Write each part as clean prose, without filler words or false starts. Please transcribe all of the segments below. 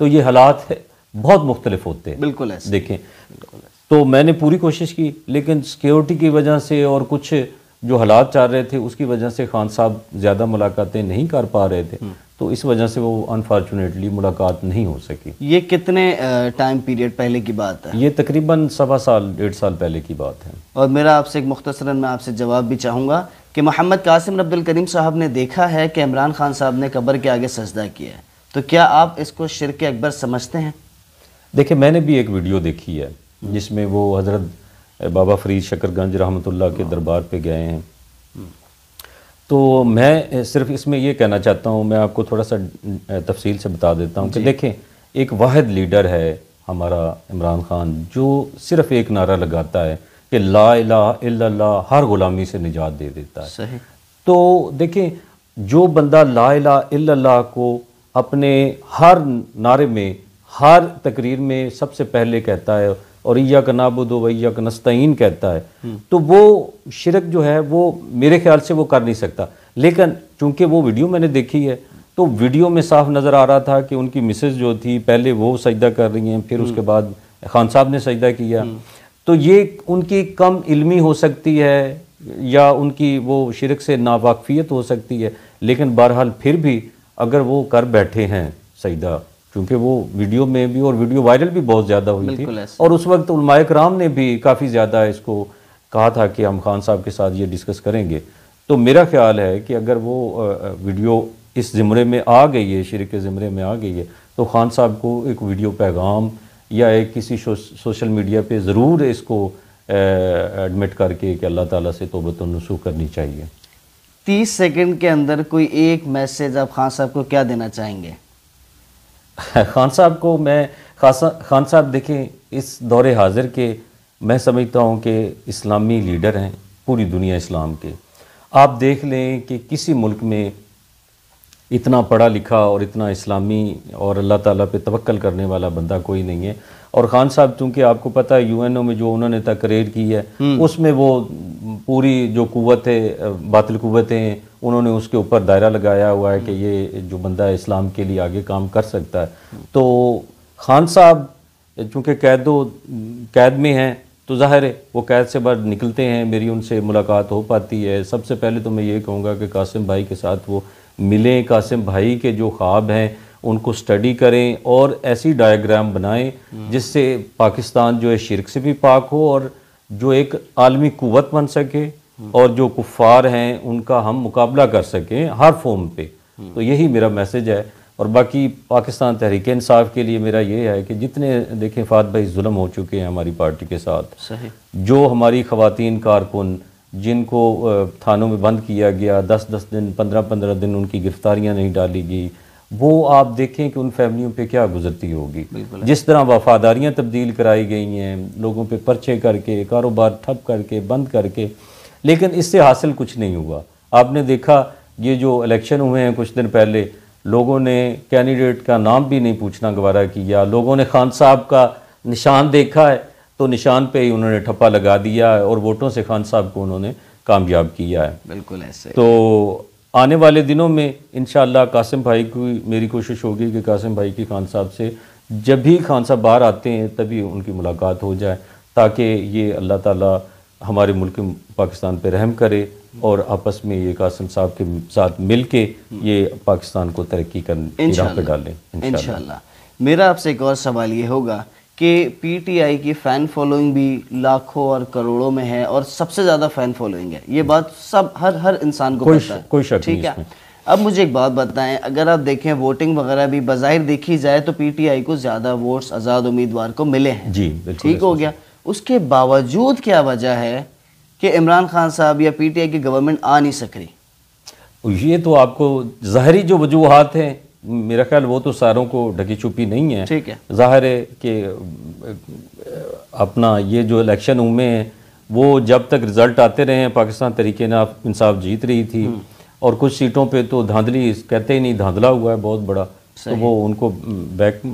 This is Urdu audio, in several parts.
تو یہ حالات بہت مختلف ہوتے ہیں. بالکل ایسے دیکھیں تو میں نے پوری کوشش کی، لیکن سیکیورٹی کی وجہ سے اور کچھ جو حالات چل رہے تھے اس کی وجہ سے خان صاحب زیادہ ملاقاتیں نہیں کر پا رہے تھے، تو اس وجہ سے وہ انفارچونیٹلی ملاقات نہیں ہو سکی. یہ کتنے ٹائم پیریڈ پہلے کی بات ہے؟ یہ تقریباً 1.25 سال 1.5 سال پہلے کی بات ہے. اور میرا آپ سے ایک مختصراً میں آپ سے جواب بھی چاہوں گا کہ محمد قاسم عبد الکریم صاحب نے دیکھا ہے کہ عمران خان صاحب نے قبر کے آگے سجدہ کیا ہے، تو کیا آپ اس کو شرک اکبر سمجھتے ہیں؟ دیکھیں میں نے بھی ایک ویڈیو دیکھی ہے جس میں وہ حضرت بابا فرید شکر گنج رحمۃ اللہ کے دربار پہ گئے ہیں. تو میں صرف اس میں یہ کہنا چاہتا ہوں، میں آپ کو تھوڑا سا تفصیل سے بتا دیتا ہوں کہ دیکھیں ایک واحد لیڈر ہے ہمارا عمران خان، جو صرف ایک نعرہ لگاتا ہے کہ لا الہ الا اللہ، ہر غلامی سے نجات دے دیتا ہے. صحیح. تو دیکھیں جو بندہ لا الہ الا اللہ کو اپنے ہر نعرے میں، ہر تقریر میں سب سے پہلے کہتا ہے اور ایاک نعبد و ایاک نستعین کہتا ہے، تو وہ شرک جو ہے وہ میرے خیال سے وہ کر نہیں سکتا. لیکن چونکہ وہ ویڈیو میں نے دیکھی ہے تو ویڈیو میں صاف نظر آ رہا تھا کہ ان کی مسز جو تھی پہلے وہ سجدہ کر رہی ہیں، پھر اس کے بعد خان صاحب نے سجدہ کیا. تو یہ ان کی کم علمی ہو سکتی ہے یا ان کی وہ شرک سے ناواقفیت ہو سکتی ہے، لیکن بہرحال پھر بھی اگر وہ کر بیٹھے ہیں سجدہ، کیونکہ وہ ویڈیو میں بھی اور ویڈیو وائرل بھی بہت زیادہ ہوئی تھی، اور اس وقت علماء کرام نے بھی کافی زیادہ اس کو کہا تھا کہ ہم خان صاحب کے ساتھ یہ ڈسکس کریں گے. تو میرا خیال ہے کہ اگر وہ ویڈیو اس زمرے میں آ گئی ہے، شرک کے زمرے میں آ گئی ہے، تو خان صاحب کو ایک ویڈیو پیغام یا ایک کسی سوشل میڈیا پہ ضرور اس کو ایڈمٹ کر کے کہ اللہ تعالیٰ سے توبۃ النصوح کرنی چاہیے. 30 سیکنڈ کے اندر کوئی ایک میسیج آپ خان صاحب کو کیا دینا چاہیں گے؟ خان صاحب کو خان صاحب دیکھیں اس دور حاضر کے میں سمجھتا ہوں کہ اسلامی لیڈر ہیں پوری دنیا اسلام کے. آپ دیکھ لیں کہ کسی ملک میں اتنا پڑھا لکھا اور اتنا اسلامی اور اللہ تعالیٰ پہ توکل کرنے والا بندہ کوئی نہیں ہے. اور خان صاحب چونکہ آپ کو پتہ ہے UN میں جو انہوں نے تقریر کی ہے اس میں وہ پوری جو قوت ہے، باطل قوتیں ہیں، انہوں نے اس کے اوپر دائرہ لگایا ہوا ہے کہ یہ جو بندہ اسلام کے لیے آگے کام کر سکتا ہے. تو خان صاحب چونکہ قید میں ہیں تو ظاہر ہے وہ قید سے باہر نکلتے ہیں، میری ان سے ملاقات ہو پاتی ہے. سب سے پہلے تو میں یہ کہوں گا کہ قاسم بھائی کے ساتھ وہ ملیں، قاسم بھائی کے جو خواب ہیں ان کو سٹڈی کریں اور ایسی ڈائیگرام بنائیں جس سے پاکستان جو ہے شرک سے بھی پاک ہو اور جو ایک عالمی قوت بن سکے اور جو کفار ہیں ان کا ہم مقابلہ کر سکیں ہر فارم پہ. تو یہی میرا میسج ہے. اور باقی پاکستان تحریک انصاف کے لیے میرا یہ ہے کہ جتنے دیکھیں فہد بھائی ظلم ہو چکے ہیں ہماری پارٹی کے ساتھ، جو ہماری خواتین کارکن جن کو تھانوں میں بند کیا گیا، 10 دن 15 دن ان کی گرفتاریاں نہیں ڈالی گئی، وہ آپ دیکھیں کہ ان فیملیوں پہ کیا گزرتی ہوگی. جس طرح وفاداریاں تبدیل کرائی گئی ہیں لوگوں پہ پرچے کر کے، کاروبار ٹھپ کر کے، بند کر کے، لیکن اس سے حاصل کچھ نہیں ہوا. آپ نے دیکھا یہ جو الیکشن ہوئے ہیں کچھ دن پہلے، لوگوں نے کینڈیڈیٹ کا نام بھی نہیں پوچھنا گوارا کیا، لوگوں نے خان صاحب کا نشان دیکھا ہے تو نشان پہ ہی انہوں نے ٹھپا لگا دیا ہے اور ووٹوں سے خان صاحب کو انہوں نے کامیاب کیا ہے. بالکل ایسے. تو آنے والے دنوں میں انشاءاللہ قاسم بھائی کو میری کوشش ہوگی کہ قاسم بھائی کی خان صاحب سے جب بھی خان صاحب باہر آتے ہیں تبھی ان کی ملاقات ہو جائے، تاکہ یہ اللہ تعالیٰ ہمارے ملک پاکستان پہ رحم کرے اور آپس میں یہ قاسم صاحب کے ساتھ مل کے یہ پاکستان کو ترقی کرنے راہ پہ ڈالیں انشاءاللہ. میرا آپ سے ایک اور سوال یہ ہوگا کہ پی ٹی آئی کی فین فالوئنگ بھی لاکھوں اور کروڑوں میں ہے اور سب سے زیادہ فین فالوئنگ ہے، یہ بات سب ہر انسان کو پتہ ہے، کوئی شک نہیں. ٹھیک ہے. اب مجھے ایک بات بتائیں، اگر آپ دیکھیں ووٹنگ وغیرہ بھی بظاہر دیکھی جائے تو پی ٹی آئی کو زیادہ ووٹس آزاد امیدوار کو ملے ہیں. جی بالکل ٹھیک ہو گیا. اس کے باوجود کیا وجہ ہے کہ عمران خان صاحب یا پی ٹی آئی کی گورنمنٹ آ نہیں سک رہی؟ یہ تو آپ کو ظاہری جو وجوہات ہیں، میرا خیال وہ تو ساروں کو ڈھکی چھپی نہیں ہے. ٹھیک ہے. ظاہر ہے کہ اپنا یہ جو الیکشن ہوئے ہیں وہ جب تک رزلٹ آتے رہے ہیں پاکستان تحریک انصاف جیت رہی تھی، اور کچھ سیٹوں پہ تو دھاندلی کہتے ہی نہیں، دھاندلا ہوا ہے بہت بڑا، تو وہ ان کو بیک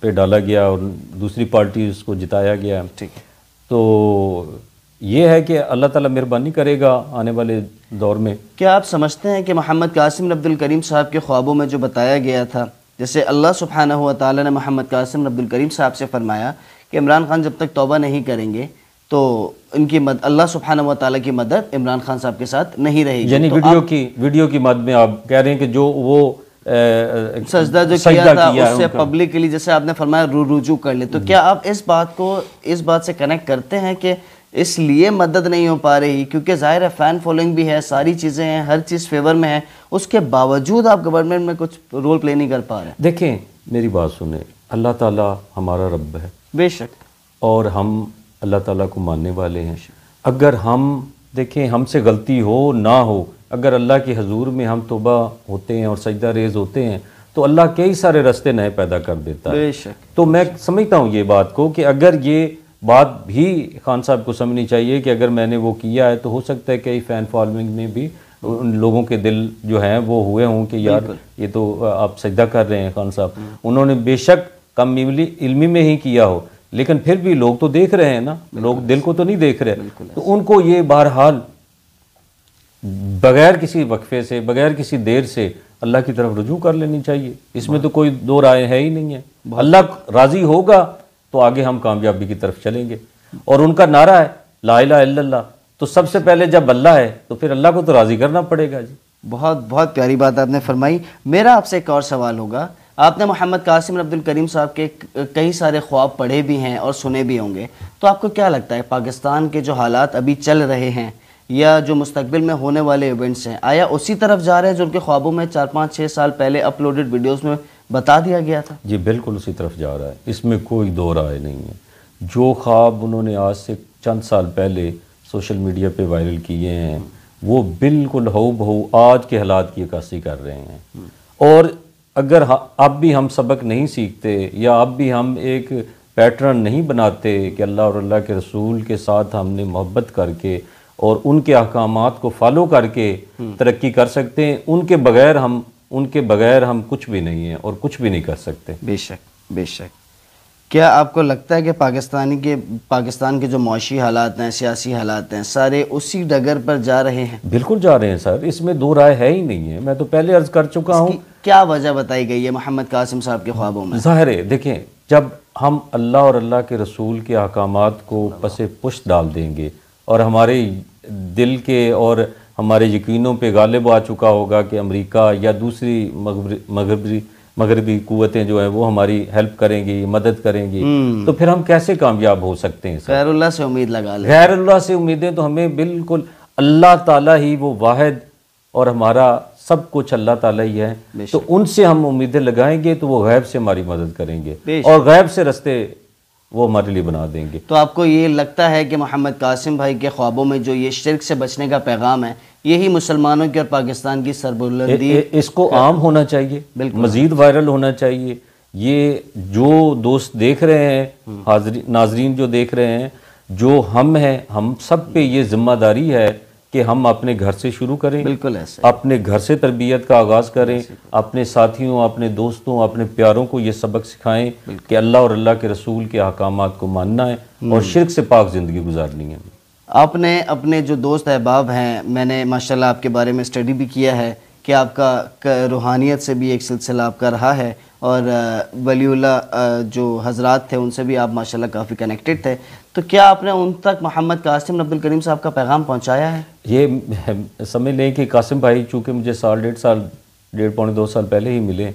پہ ڈالا گیا اور دوسری پارٹی اس کو جتایا گیا. ٹھیک ہے. تو یہ ہے کہ اللہ تعالیٰ مہربانی کرے گا آنے والے دور میں. کیا آپ سمجھتے ہیں کہ محمد قاسم عبد الکریم صاحب کے خوابوں میں جو بتایا گیا تھا جیسے اللہ سبحانہ و تعالیٰ نے محمد قاسم عبد الکریم صاحب سے فرمایا کہ عمران خان جب تک توبہ نہیں کریں گے تو ان کی اللہ سبحانہ و تعالیٰ کی مدد عمران خان صاحب کے ساتھ نہیں رہے گی. یعنی ویڈیو کی مد میں آپ کہہ رہے ہیں کہ جو وہ سجدہ جو کیا تھا اس سے پبلکلی جیسے آپ نے فرمایا رجوع کر لے, تو کیا آپ اس بات سے کنیکٹ کرتے ہیں کہ اس لیے مدد نہیں ہو پا رہی کیونکہ ظاہر ہے فین فالوئنگ بھی ہے, ساری چیزیں ہیں, ہر چیز فیور میں ہے, اس کے باوجود آپ گورنمنٹ میں کچھ رول پلے نہیں کر پا رہے؟ دیکھیں میری بات سنیں, اللہ تعالیٰ ہمارا رب ہے بے شک, اور ہم اللہ تعالیٰ کو ماننے والے ہیں. اگر ہم دیکھیں ہم سے غلطی ہو نہ ہو, اگر اللہ کے حضور میں ہم توبہ ہوتے ہیں اور سجدہ ریز ہوتے ہیں تو اللہ کئی سارے راستے نئے پیدا کر دیتا ہے. بے شک. تو میں سمجھتا ہوں یہ بات کو کہ اگر یہ بات بھی خان صاحب کو سمجھنی چاہیے کہ اگر میں نے وہ کیا ہے تو ہو سکتا ہے کئی فین فالوئنگ میں بھی ان لوگوں کے دل جو ہیں وہ ہوئے ہوں کہ یار یہ تو آپ سجدہ کر رہے ہیں خان صاحب, انہوں نے بے شک کم علمی میں ہی کیا ہو, لیکن پھر بھی لوگ تو دیکھ رہے ہیں نا, لوگ دل کو تو نہیں دیکھ رہے, تو ان کو یہ بہرحال بغیر کسی وقفے سے بغیر کسی دیر سے اللہ کی طرف رجوع کر لینی چاہیے. اس میں تو کوئی دو رائے ہے ہی نہیں ہے. اللہ راضی ہوگا تو آگے ہم کامیابی کی طرف چلیں گے. اور ان کا نعرہ ہے لا الہ الا اللہ, تو سب سے پہلے جب اللہ ہے تو پھر اللہ کو تو راضی کرنا پڑے گا. جی بہت بہت پیاری بات آپ نے فرمائی. میرا آپ سے ایک اور سوال ہوگا, آپ نے محمد قاسم عبد الکریم صاحب کے کئی سارے خواب پڑھے بھی ہیں اور سنے بھی ہوں گے, تو آپ کو کیا لگتا ہے پاکستان کے جو حالات ابھی چل رہے ہیں یا جو مستقبل میں ہونے والے ایونٹس ہیں, آیا اسی طرف جا رہے ہیں جو ان کے خوابوں میں 4-5-6 سال پہلے اپلوڈڈ ویڈیوز میں بتا دیا گیا تھا؟ جی بالکل اسی طرف جا رہا ہے, اس میں کوئی دو رائے نہیں ہے. جو خواب انہوں نے آج سے چند سال پہلے سوشل میڈیا پہ وائرل کیے ہیں وہ بالکل ہو بہو آج کے حالات کی عکاسی کر رہے ہیں. اور اگر اب بھی ہم سبق نہیں سیکھتے یا اب بھی ہم ایک پیٹرن نہیں بناتے کہ اللہ اور اللہ کے رسول کے ساتھ ہم نے محبت کر کے اور ان کے احکامات کو فالو کر کے ترقی کر سکتے ہیں, ان کے بغیر ہم کچھ بھی نہیں ہیں اور کچھ بھی نہیں کر سکتے. بے شک بے شک. کیا آپ کو لگتا ہے کہ پاکستان کے جو معاشی حالات ہیں, سیاسی حالات ہیں, سارے اسی ڈگر پر جا رہے ہیں؟ بالکل جا رہے ہیں سر, اس میں دو رائے ہے ہی نہیں ہے. میں تو پہلے عرض کر چکا ہوں. کیا وجہ بتائی گئی ہے محمد قاسم صاحب کے خوابوں میں؟ ظاہر ہے دیکھیں جب ہم اللہ اور اللہ کے رسول کے احکامات کو پس پشت ڈال دیں گے اور ہمارے دل کے اور ہمارے یقینوں پہ غالب آ چکا ہوگا کہ امریکہ یا دوسری مغربی قوتیں جو ہیں وہ ہماری ہیلپ کریں گی, مدد کریں گی, تو پھر ہم کیسے کامیاب ہو سکتے ہیں؟ غیر اللہ سے امید لگا لیں. غیر اللہ سے امیدیں تو ہمیں بالکل, اللہ تعالیٰ ہی وہ واحد اور ہمارا سب کچھ اللہ تعالیٰ ہی ہے, تو ان سے ہم امیدیں لگائیں گے تو وہ غیب سے ہماری مدد کریں گے اور غیب سے رستے وہ ہمارے لیے بنا دیں گے. تو آپ کو یہ لگتا ہے کہ محمد قاسم بھائی کے خوابوں میں جو یہ شرک سے بچنے کا پیغام ہے یہی مسلمانوں کی اور پاکستان کی سربلندی, اس کو عام ہونا چاہیے, مزید وائرل ہونا چاہیے. یہ جو دوست دیکھ رہے ہیں, ناظرین جو دیکھ رہے ہیں, جو ہم ہیں, ہم سب پہ یہ ذمہ داری ہے کہ ہم اپنے گھر سے شروع کریں. بالکل ایسے اپنے گھر سے تربیت کا آغاز کریں, اپنے ساتھیوں, اپنے دوستوں, اپنے پیاروں کو یہ سبق سکھائیں کہ اللہ اور اللہ کے رسول کے احکامات کو ماننا ہے اور شرک سے پاک زندگی گزارنی ہے. آپ نے اپنے جو دوست احباب ہیں, میں نے ماشاءاللہ آپ کے بارے میں اسٹڈی بھی کیا ہے کہ آپ کا روحانیت سے بھی ایک سلسلہ آپ کا رہا ہے اور ولی اللہ جو حضرات تھے ان سے بھی آپ ماشاءاللہ کافی کنیکٹڈ تھے, تو کیا آپ نے ان تک محمد قاسم عبد الکریم صاحب کا پیغام پہنچایا ہے؟ یہ سمجھ لیں کہ قاسم بھائی چونکہ مجھے ڈیڑھ پونے 2 سال پہلے ہی ملے,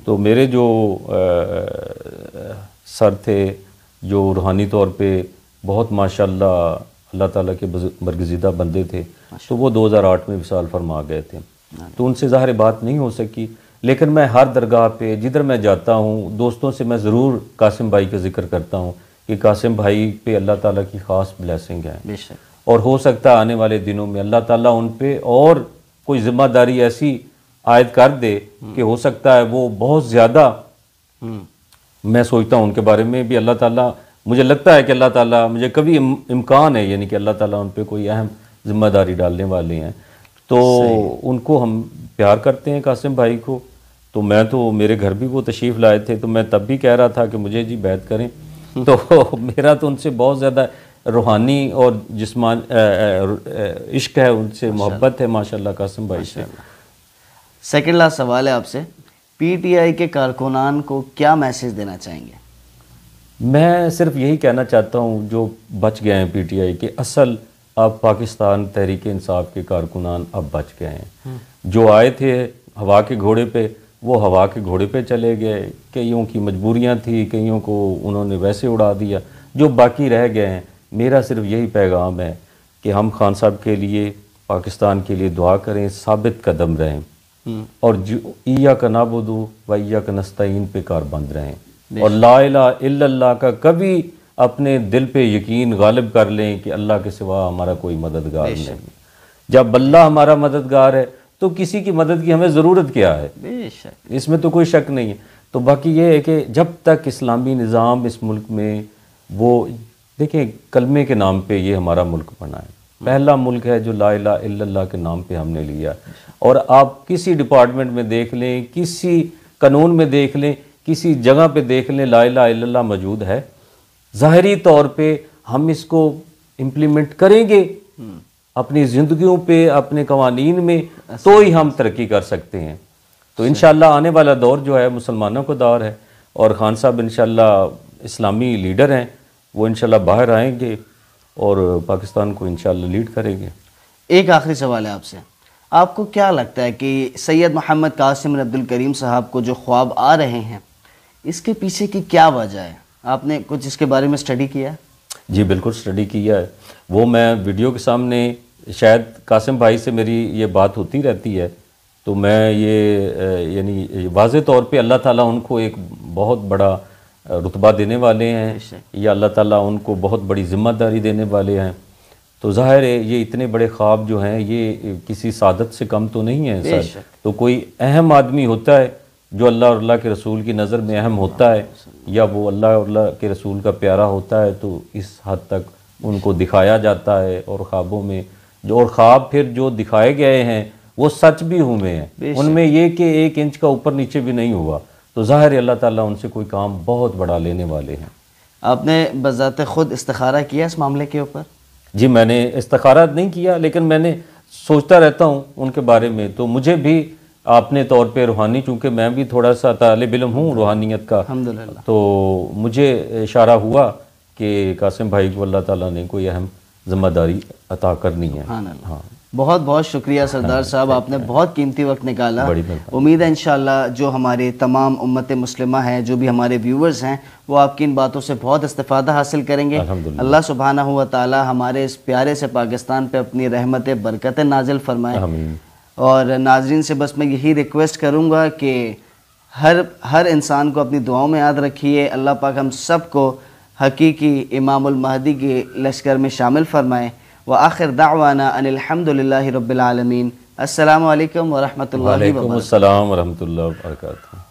تو میرے جو سر تھے جو روحانی طور پہ بہت ماشاءاللہ اللہ تعالیٰ کے برگزیدہ بندے تھے, تو وہ 2008 میں وصال فرما گئے تھے, تو ان سے ظاہر بات نہیں ہو سکی. لیکن میں ہر درگاہ پہ جدھر میں جاتا ہوں دوستوں سے میں ضرور قاسم بھائی کا ذکر کرتا ہوں کہ قاسم بھائی پہ اللہ تعالیٰ کی خاص بلیسنگ ہے, اور ہو سکتا ہے آنے والے دنوں میں اللہ تعالیٰ ان پہ اور کوئی ذمہ داری ایسی عائد کر دے کہ ہو سکتا ہے وہ بہت زیادہ, میں سوچتا ہوں ان کے بارے میں بھی اللہ تعالیٰ, مجھے لگتا ہے کہ اللہ تعالیٰ, مجھے کبھی امکان ہے یعنی کہ اللہ تعالیٰ ان پہ کوئی اہم ذمہ داری ڈالنے والے ہیں, تو ان کو ہم پیار کرتے ہیں قاسم بھائی کو. تو میں تو میرے گھر بھی وہ تشریف لائے تھے, تو میں تب بھی کہہ رہا تھا کہ مجھے جی بیعت کریں, تو میرا تو ان سے بہت زیادہ روحانی اور عشق ہے, ان سے محبت ہے ماشاءاللہ قاسم بھائی سے. سیکنڈ لاسٹ سوال ہے آپ سے پی ٹی آئی کے کارکنان کو کیا میسج دینا چاہیں گے؟ میں صرف یہی کہنا چاہتا ہوں جو بچ گئے ہیں پی ٹی آئی کے، اصل اب پاکستان تحریک انصاف کے کارکنان اب بچ گئے ہیں. جو آئے تھے ہوا کے گھوڑے پہ وہ ہوا کے گھوڑے پہ چلے گئے، کئیوں کی مجبوریاں تھیں، کئیوں کو انہوں نے ویسے اڑا دیا. جو باقی رہ گئے ہیں، میرا صرف یہی پیغام ہے کہ ہم خان صاحب کے لیے، پاکستان کے لیے دعا کریں، ثابت قدم رہیں، اور جو ایاک نعبد و ایاک نستعین پہ کار بند رہیں، اور لا الہ الا اللہ کا کبھی اپنے دل پہ یقین غالب کر لیں کہ اللہ کے سوا ہمارا کوئی مددگار نہیں. جب اللہ ہمارا مددگار ہے تو کسی کی مدد کی ہمیں ضرورت کیا ہے؟ اس میں تو کوئی شک نہیں ہے. تو باقی یہ ہے کہ جب تک اسلامی نظام اس ملک میں، وہ دیکھیں کلمے کے نام پہ یہ ہمارا ملک بنا ہے، پہلا ملک ہے جو لا الہ الا اللہ کے نام پہ ہم نے لیا. اور آپ کسی ڈپارٹمنٹ میں دیکھ لیں، کسی قانون میں دیکھ لیں، کسی جگہ پہ دیکھ لیں، لا الہ الا اللہ موجود ہے. ظاہری طور پہ ہم اس کو امپلیمنٹ کریں گے اپنی زندگیوں پہ، اپنے قوانین میں، تو ہی ہم ترقی کر سکتے ہیں. تو انشاءاللہ آنے والا دور جو ہے مسلمانوں کا دور ہے، اور خان صاحب انشاءاللہ اسلامی لیڈر ہیں، وہ انشاءاللہ باہر آئیں گے اور پاکستان کو انشاءاللہ لیڈ کریں گے. ایک آخری سوال ہے آپ سے، آپ کو کیا لگتا ہے کہ سید محمد قاسم بن عبدالکریم صاحب کو جو خواب آ رہے ہیں، اس کے پیچھے کی کیا وجہ ہے؟ آپ نے کچھ اس کے بارے میں سٹڈی کیا ہے؟ جی بالکل سٹڈی کیا ہے. وہ میں ویڈیو کے سامنے، شاید قاسم بھائی سے میری یہ بات ہوتی رہتی ہے، تو میں یہ یعنی واضح طور پہ اللہ تعالیٰ ان کو ایک بہت بڑا رتبہ دینے والے ہیں، یا اللہ تعالیٰ ان کو بہت بڑی ذمہ داری دینے والے ہیں. تو ظاہر ہے یہ اتنے بڑے خواب جو ہیں یہ کسی سعادت سے کم تو نہیں ہیں سر. تو کوئی اہم آدمی ہوتا ہے جو اللہ اور اللہ کے رسول کی نظر میں اہم ہوتا ہے، یا وہ اللہ اور اللہ کے رسول کا پیارا ہوتا ہے، تو اس حد تک ان کو دکھایا جاتا ہے. اور خوابوں میں اور خواب پھر جو دکھائے گئے ہیں وہ سچ بھی ہوئے ہیں، ان میں یہ کہ 1 انچ کا اوپر نیچے بھی نہیں ہوا. تو ظاہر ہے اللہ تعالیٰ ان سے کوئی کام بہت بڑا لینے والے ہیں. آپ نے بذات خود استخارہ کیا اس معاملے کے اوپر؟ جی میں نے استخارہ نہیں کیا، لیکن میں نے سوچتا رہتا ہوں ان کے بارے میں. تو مجھے بھی اپنے طور پہ روحانی، چونکہ میں بھی تھوڑا سا طالب علم ہوں روحانیت کا، الحمدللہ، تو مجھے اشارہ ہوا کہ قاسم بھائی کو اللہ تعالیٰ نے کوئی اہم ذمہ داری عطا کرنی ہے. ہاں بہت بہت شکریہ سردار صاحب، آپ نے بہت قیمتی وقت نکالا. امید ہے انشاءاللہ جو ہمارے تمام امت مسلمہ ہیں، جو بھی ہمارے ویورز ہیں، وہ آپ کی ان باتوں سے بہت استفادہ حاصل کریں گے. اللہ سبحانہ و تعالی ہمارے اس پیارے سے پاکستان پہ اپنی رحمت برکت نازل فرمائے. اور ناظرین سے بس میں یہی ریکویسٹ کروں گا کہ ہر انسان کو اپنی دعاؤں میں یاد رکھیے. اللہ پاک ہم سب کو حقیقی امام المہدی کے لشکر میں شامل فرمائے. وآخر دعوانا ان الحمدللہ رب العالمین. السلام علیکم ورحمۃ اللہ وبرکاتہ. وعلیکم السلام ورحمۃ اللہ وبرکاتہ.